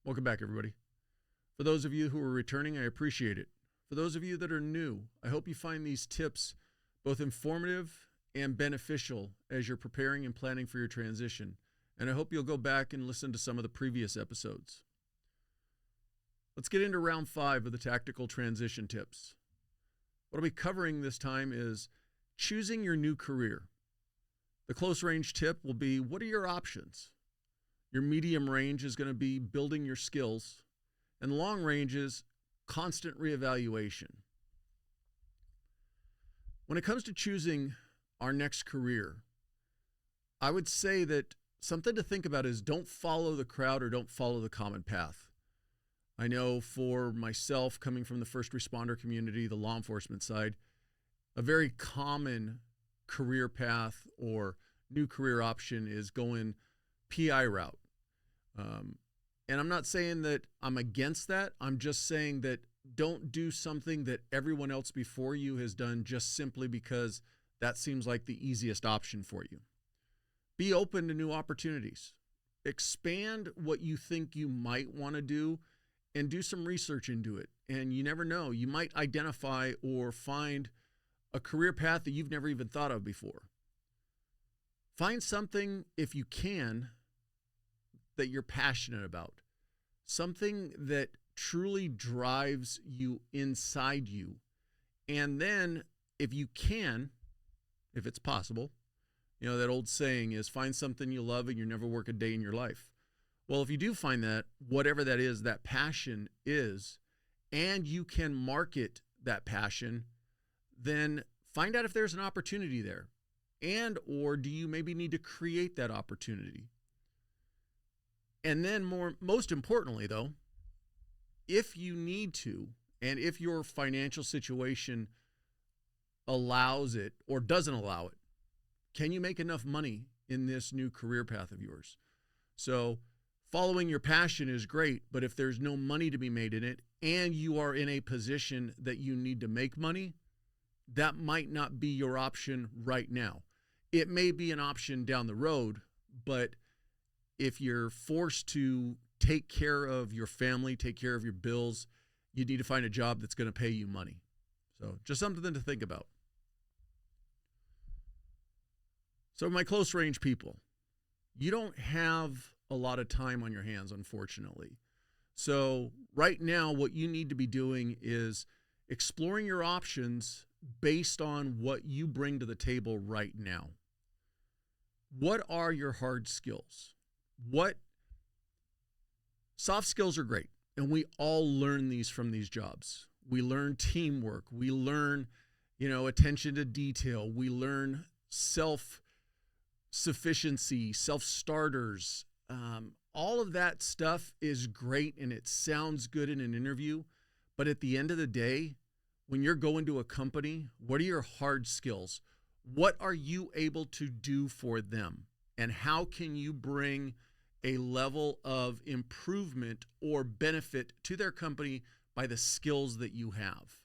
Welcome back, everybody. For those of you who are returning, I appreciate it. For those of you that are new, I hope you find these tips both informative and beneficial as you're preparing and planning for your transition. And I hope you'll go back and listen to some of the previous episodes. Let's get into round 5 of the tactical transition tips. What I'll be covering this time is choosing your new career. The close range tip will be, what are your options? Your medium range is going to be building your skills, and the long range is constant reevaluation. When it comes to choosing our next career, I would say that something to think about is don't follow the crowd or don't follow the common path. I know for myself, coming from the first responder community, the law enforcement side, a very common career path or new career option is going PI route. And I'm not saying that I'm against that. I'm just saying that don't do something that everyone else before you has done just simply because that seems like the easiest option for you. Be open to new opportunities. Expand what you think you might want to do and do some research into it. And you never know, you might identify or find a career path that you've never even thought of before. Find something, if you can, that you're passionate about. Something that truly drives you inside you. And then, if you can, if it's possible, you know, that old saying is find something you love and you never work a day in your life. Well, if you do find that, whatever that is, that passion is, and you can market that passion, then find out if there's an opportunity there. And or do you maybe need to create that opportunity? And then most importantly though, if you need to, and if your financial situation allows it or doesn't allow it, can you make enough money in this new career path of yours? So following your passion is great, but if there's no money to be made in it and you are in a position that you need to make money, that might not be your option right now. It may be an option down the road, but if you're forced to take care of your family, take care of your bills, you need to find a job that's going to pay you money. So just something to think about. So my close range people, you don't have a lot of time on your hands, unfortunately. So right now, what you need to be doing is exploring your options based on what you bring to the table right now. What are your hard skills? Soft skills are great, and we all learn these from these jobs. We learn teamwork. We learn, attention to detail. We learn self-sufficiency, self-starters. All of that stuff is great, and it sounds good in an interview. But at the end of the day, when you're going to a company, what are your hard skills? What are you able to do for them? And how can you bring a level of improvement or benefit to their company by the skills that you have?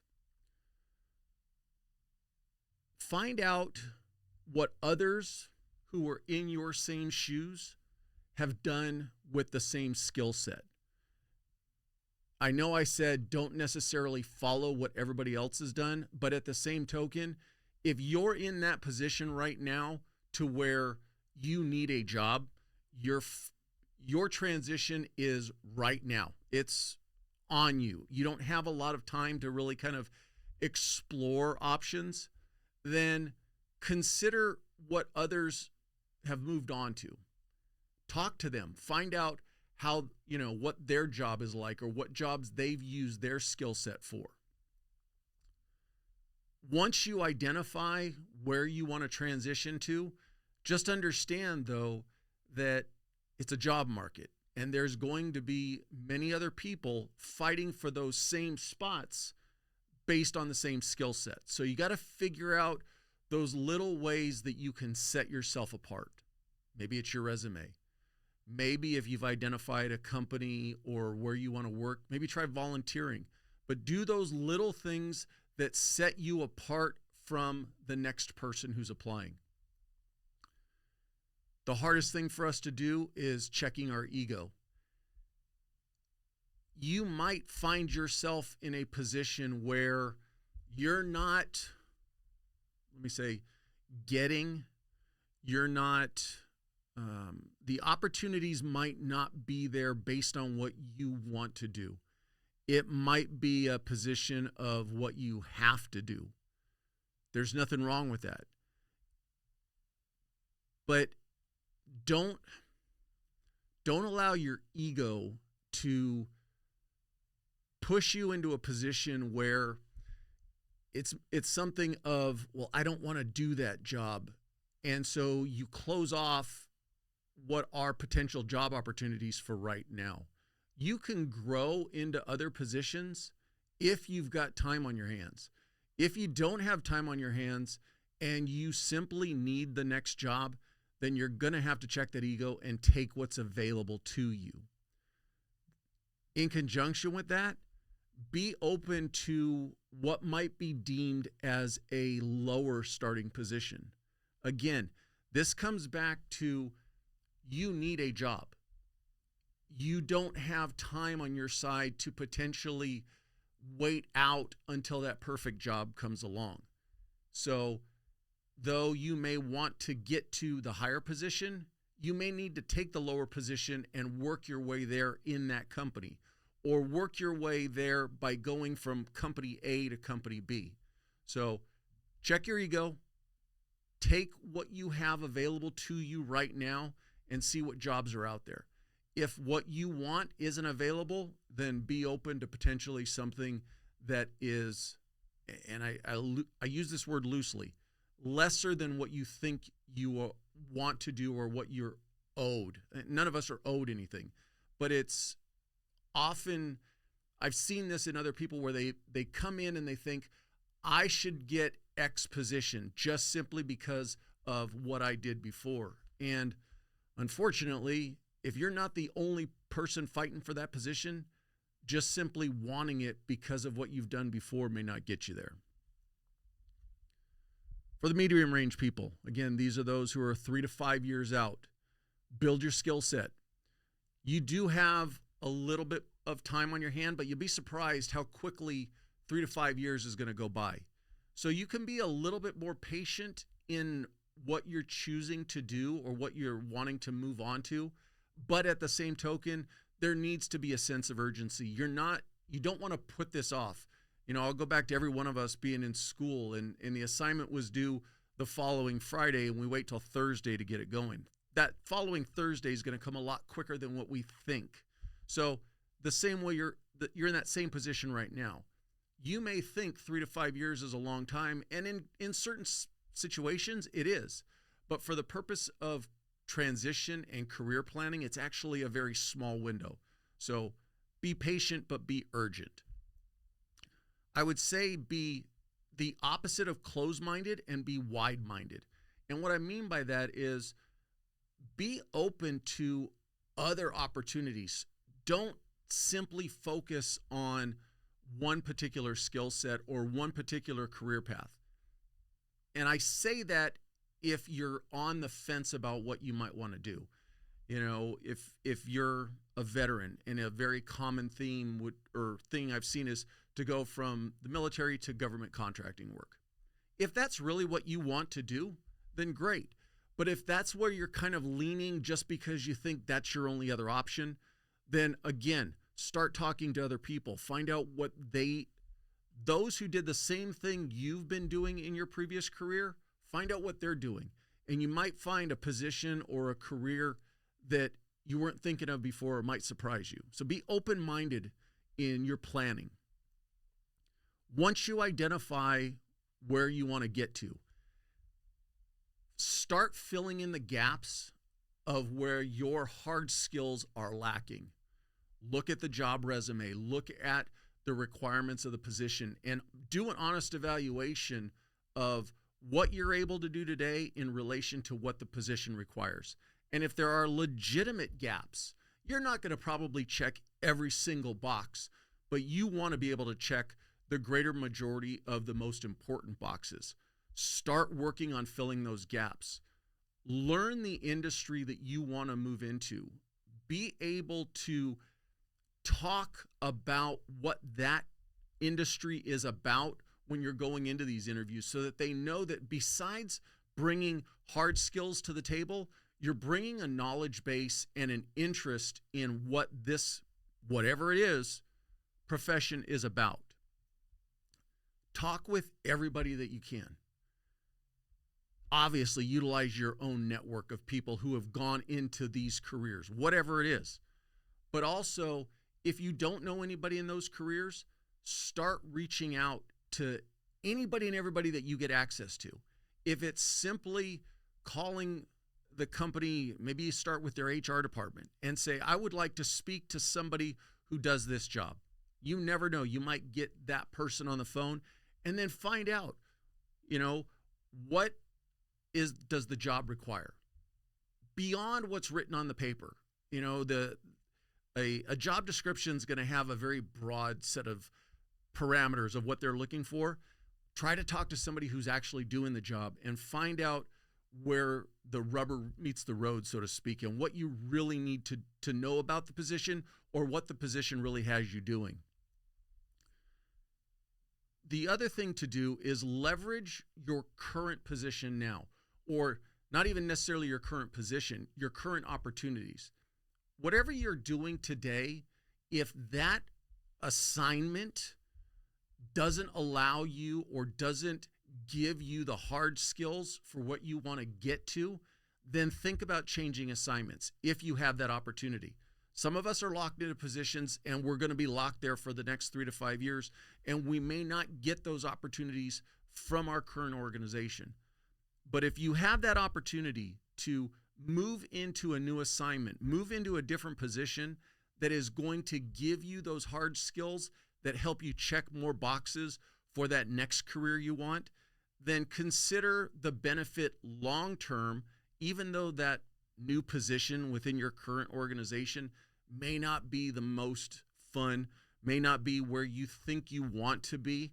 Find out what others who are in your same shoes have done with the same skill set. I know I said don't necessarily follow what everybody else has done, but at the same token, if you're in that position right now to where you need a job, your transition is right now. It's on you. You don't have a lot of time to really kind of explore options. Then consider what others have moved on to. Talk to them. Find out how, what their job is like or what jobs they've used their skill set for. Once you identify where you want to transition to, just understand, though, that it's a job market and there's going to be many other people fighting for those same spots based on the same skill set. So you got to figure out those little ways that you can set yourself apart. Maybe it's your resume. Maybe if you've identified a company or where you want to work, maybe try volunteering. But do those little things that set you apart from the next person who's applying. The hardest thing for us to do is checking our ego. you might find yourself in a position where you're not, let me say, getting, you're not, the opportunities might not be there based on what you want to do. It might be a position of what you have to do. There's nothing wrong with that. But don't allow your ego to push you into a position where it's something of, well, I don't want to do that job. And so you close off what are potential job opportunities for right now. You can grow into other positions if you've got time on your hands. If you don't have time on your hands and you simply need the next job, then you're going to have to check that ego and take what's available to you. In conjunction with that, be open to what might be deemed as a lower starting position. Again, this comes back to you need a job. You don't have time on your side to potentially wait out until that perfect job comes along. So, though you may want to get to the higher position, you may need to take the lower position and work your way there in that company, or work your way there by going from company A to company B. So check your ego, take what you have available to you right now and see what jobs are out there. If what you want isn't available, then be open to potentially something that is, and I use this word loosely, lesser than what you think you want to do or what you're owed. None of us are owed anything, but it's often, I've seen this in other people where they come in and they think, I should get X position just simply because of what I did before. And unfortunately, if you're not the only person fighting for that position, just simply wanting it because of what you've done before may not get you there. For the medium range people, again, these are those who are 3 to 5 years out. Build your skill set. You do have a little bit of time on your hand, but you'll be surprised how quickly 3 to 5 years is going to go by. So you can be a little bit more patient in what you're choosing to do or what you're wanting to move on to. But at the same token, there needs to be a sense of urgency. You don't want to put this off. You know, I'll go back to every one of us being in school and the assignment was due the following Friday and we wait till Thursday to get it going. That following Thursday is going to come a lot quicker than what we think. So the same way you're in that same position right now. You may think 3 to 5 years is a long time, and in certain situations it is. But for the purpose of transition and career planning, it's actually a very small window. So be patient, but be urgent. I would say be the opposite of closed-minded and be wide-minded. And what I mean by that is be open to other opportunities. Don't simply focus on one particular skill set or one particular career path. And I say that if you're on the fence about what you might want to do. You know, if you're a veteran, and a very common theme thing I've seen is to go from the military to government contracting work. If that's really what you want to do, then great. But if that's where you're kind of leaning just because you think that's your only other option, then again, start talking to other people. Find out what those who did the same thing you've been doing in your previous career, find out what they're doing. And you might find a position or a career that you weren't thinking of before or might surprise you. So be open-minded in your planning. Once you identify where you want to get to, start filling in the gaps of where your hard skills are lacking. Look at the job resume, look at the requirements of the position, and do an honest evaluation of what you're able to do today in relation to what the position requires. And if there are legitimate gaps, you're not going to probably check every single box, but you want to be able to check the greater majority of the most important boxes. Start working on filling those gaps. Learn the industry that you want to move into. Be able to talk about what that industry is about when you're going into these interviews so that they know that besides bringing hard skills to the table, you're bringing a knowledge base and an interest in what this, whatever it is, profession is about. Talk with everybody that you can. Obviously, utilize your own network of people who have gone into these careers, whatever it is. But also, if you don't know anybody in those careers, start reaching out to anybody and everybody that you get access to. If it's simply calling the company, maybe you start with their HR department and say, I would like to speak to somebody who does this job. You never know. You might get that person on the phone and then find out, what does the job require? Beyond what's written on the paper. A job description is going to have a very broad set of parameters of what they're looking for. Try to talk to somebody who's actually doing the job and find out where the rubber meets the road, so to speak, and what you really need to know about the position or what the position really has you doing. The other thing to do is leverage your current position now, or not even necessarily your current position, your current opportunities. Whatever you're doing today, if that assignment doesn't allow you or doesn't give you the hard skills for what you want to get to, then think about changing assignments if you have that opportunity. Some of us are locked into positions and we're going to be locked there for the next 3 to 5 years, and we may not get those opportunities from our current organization. But if you have that opportunity to move into a new assignment, move into a different position that is going to give you those hard skills that help you check more boxes for that next career you want, then consider the benefit long term, even though that new position within your current organization may not be the most fun, may not be where you think you want to be.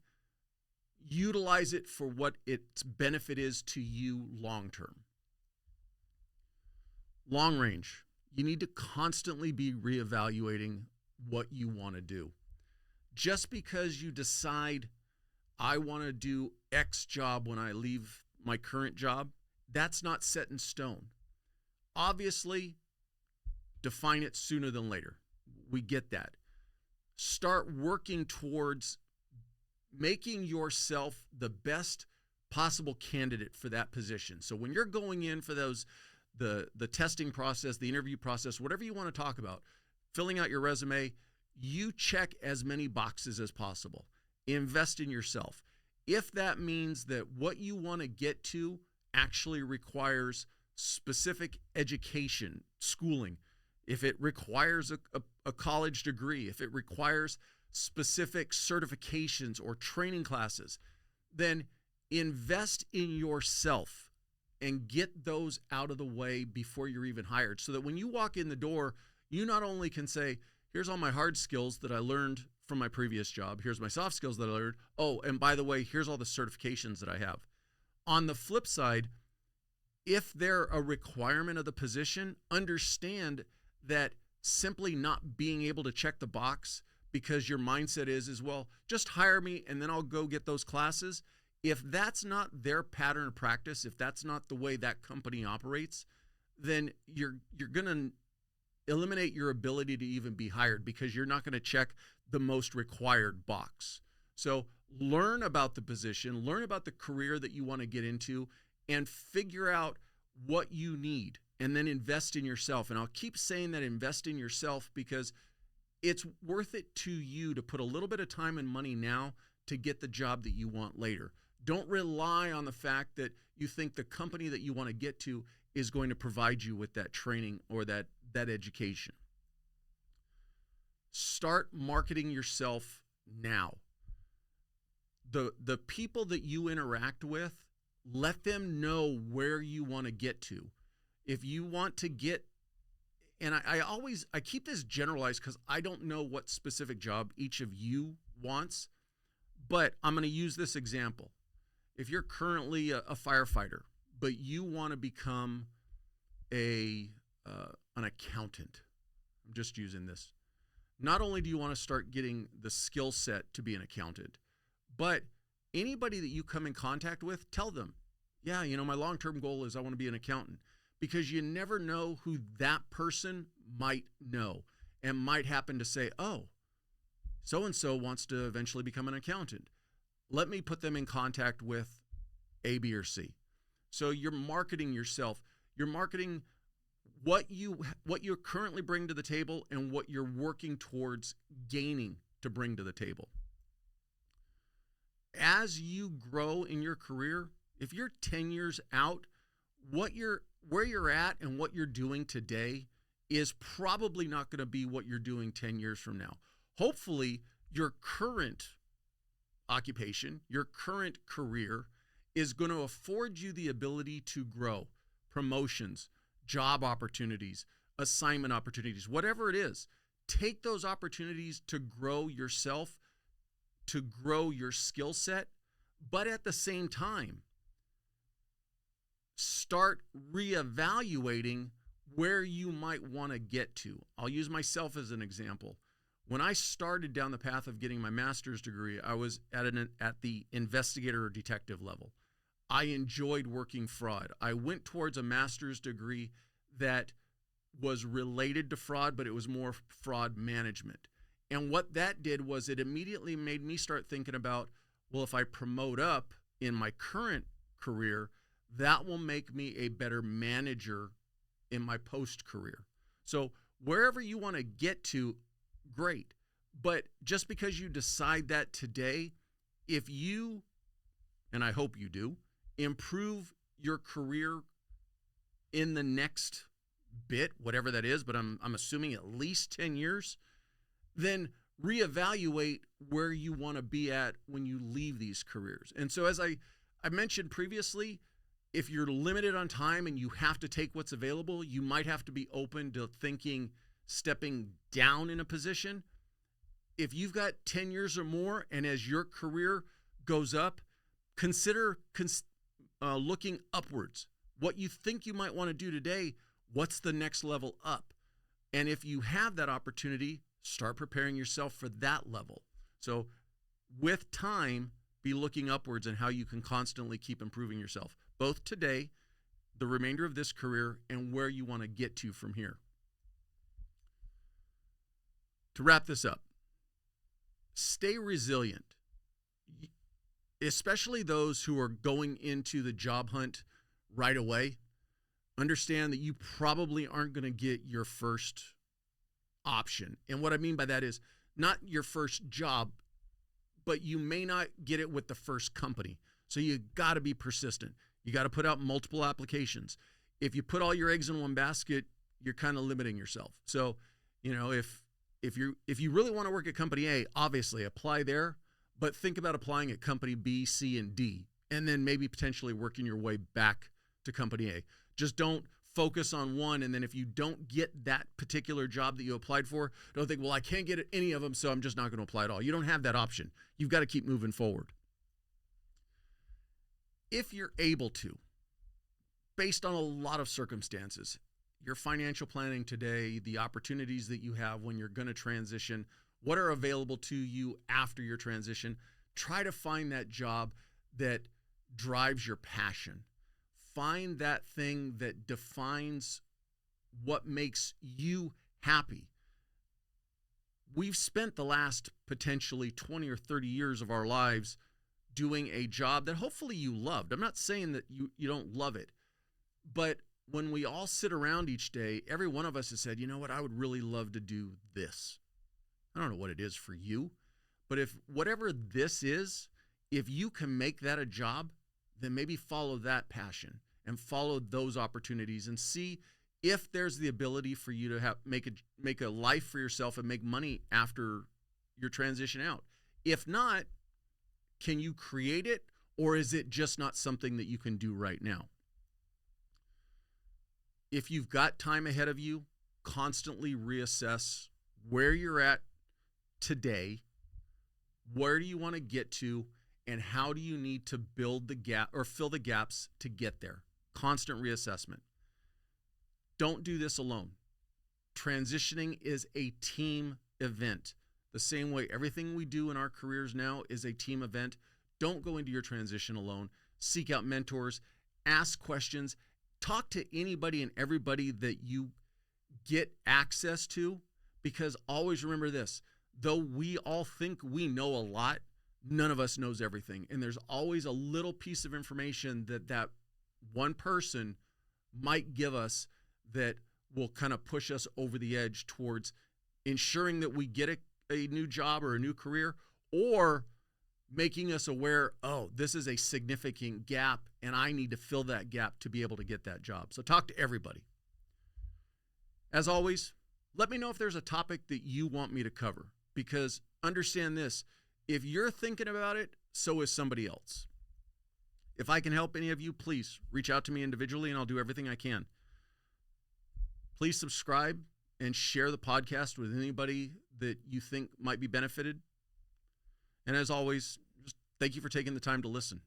Utilize it for what its benefit is to you long term. Long range, you need to constantly be reevaluating what you want to do. Just because you decide I want to do X job when I leave my current job, that's not set in stone. Obviously, define it sooner than later. We get that. Start working towards making yourself the best possible candidate for that position. So when you're going in for the testing process, the interview process, whatever you want to talk about, filling out your resume, you check as many boxes as possible. Invest in yourself. If that means that what you want to get to actually requires specific education, schooling, if it requires a college degree, if it requires specific certifications or training classes, then invest in yourself and get those out of the way before you're even hired, so that when you walk in the door, you not only can say, here's all my hard skills that I learned from my previous job, here's my soft skills that I learned, oh, and by the way, here's all the certifications that I have. On the flip side, if they're a requirement of the position, understand that simply not being able to check the box because your mindset is, well, just hire me and then I'll go get those classes. If that's not their pattern of practice, if that's not the way that company operates, then you're going to eliminate your ability to even be hired because you're not going to check the most required box. So learn about the position, learn about the career that you want to get into, and figure out what you need, and then invest in yourself. And I'll keep saying that invest in yourself because it's worth it to you to put a little bit of time and money now to get the job that you want later. Don't rely on the fact that you think the company that you want to get to is going to provide you with that training or that education. Start marketing yourself now. The people that you interact with, let them know where you want to get to. If you want to get, and I keep this generalized because I don't know what specific job each of you wants, but I'm going to use this example. If you're currently a firefighter, but you want to become an accountant, I'm just using this. not only do you want to start getting the skill set to be an accountant, but anybody that you come in contact with, tell them, yeah, my long-term goal is I want to be an accountant, because you never know who that person might know and might happen to say, oh, so-and-so wants to eventually become an accountant. Let me put them in contact with A, B, or C. So you're marketing yourself. You're marketing what you currently bring to the table and what you're working towards gaining to bring to the table. As you grow in your career, if you're 10 years out, where you're at and what you're doing today is probably not going to be what you're doing 10 years from now. Hopefully, your current occupation, your current career is going to afford you the ability to grow, promotions, job opportunities, assignment opportunities, whatever it is. Take those opportunities to grow yourself, to grow your skill set, but at the same time, start reevaluating where you might want to get to. I'll use myself as an example. When I started down the path of getting my master's degree, I was at the investigator or detective level. I enjoyed working fraud. I went towards a master's degree that was related to fraud, but it was more fraud management. And what that did was it immediately made me start thinking about, well, if I promote up in my current career, that will make me a better manager in my post-career. So wherever you want to get to, great. But just because you decide that today, if you, and I hope you do, improve your career in the next bit, whatever that is, but I'm assuming at least 10 years, then reevaluate where you want to be at when you leave these careers. And so as I mentioned previously, if you're limited on time and you have to take what's available, you might have to be open to thinking stepping down in a position. If you've got 10 years or more, and as your career goes up, consider looking upwards. What you think you might want to do today, what's the next level up? And if you have that opportunity, start preparing yourself for that level. So with time, be looking upwards and how you can constantly keep improving yourself, both today, the remainder of this career, and where you want to get to from here. To wrap this up, stay resilient, especially those who are going into the job hunt right away. Understand that you probably aren't going to get your first option. And what I mean by that is not your first job, but you may not get it with the first company. So you got to be persistent. You got to put out multiple applications. If you put all your eggs in one basket, you're kind of limiting yourself. So, if you really want to work at company A, obviously apply there, but think about applying at company B, C, and D, and then maybe potentially working your way back to company A. Just don't focus on one, and then if you don't get that particular job that you applied for, don't think, well, I can't get any of them, so I'm just not going to apply at all. You don't have that option. You've got to keep moving forward. If you're able to, based on a lot of circumstances, your financial planning today, the opportunities that you have when you're going to transition, what are available to you after your transition, try to find that job that drives your passion. Find that thing that defines what makes you happy. We've spent the last potentially 20 or 30 years of our lives doing a job that hopefully you loved. I'm not saying that you don't love it, but when we all sit around each day, every one of us has said, you know what, I would really love to do this. I don't know what it is for you, but if whatever this is, if you can make that a job, then maybe follow that passion and follow those opportunities and see if there's the ability for you to make a life for yourself and make money after your transition out. If not, can you create it, or is it just not something that you can do right now? If you've got time ahead of you, constantly reassess where you're at today, where do you want to get to, and how do you need to build the gap or fill the gaps to get there. Constant reassessment. Don't do this alone. Transitioning is a team event. The same way everything we do in our careers now is a team event. Don't go into your transition alone. Seek out mentors, ask questions, talk to anybody and everybody that you get access to, because always remember this, though we all think we know a lot, none of us knows everything. And there's always a little piece of information that one person might give us that will kind of push us over the edge towards ensuring that we get a new job or a new career, or making us aware, oh, this is a significant gap and I need to fill that gap to be able to get that job. So talk to everybody. As always, let me know if there's a topic that you want me to cover, because understand this, if you're thinking about it, so is somebody else. If I can help any of you, please reach out to me individually and I'll do everything I can. Please subscribe and share the podcast with anybody that you think might be benefited. And as always, just thank you for taking the time to listen.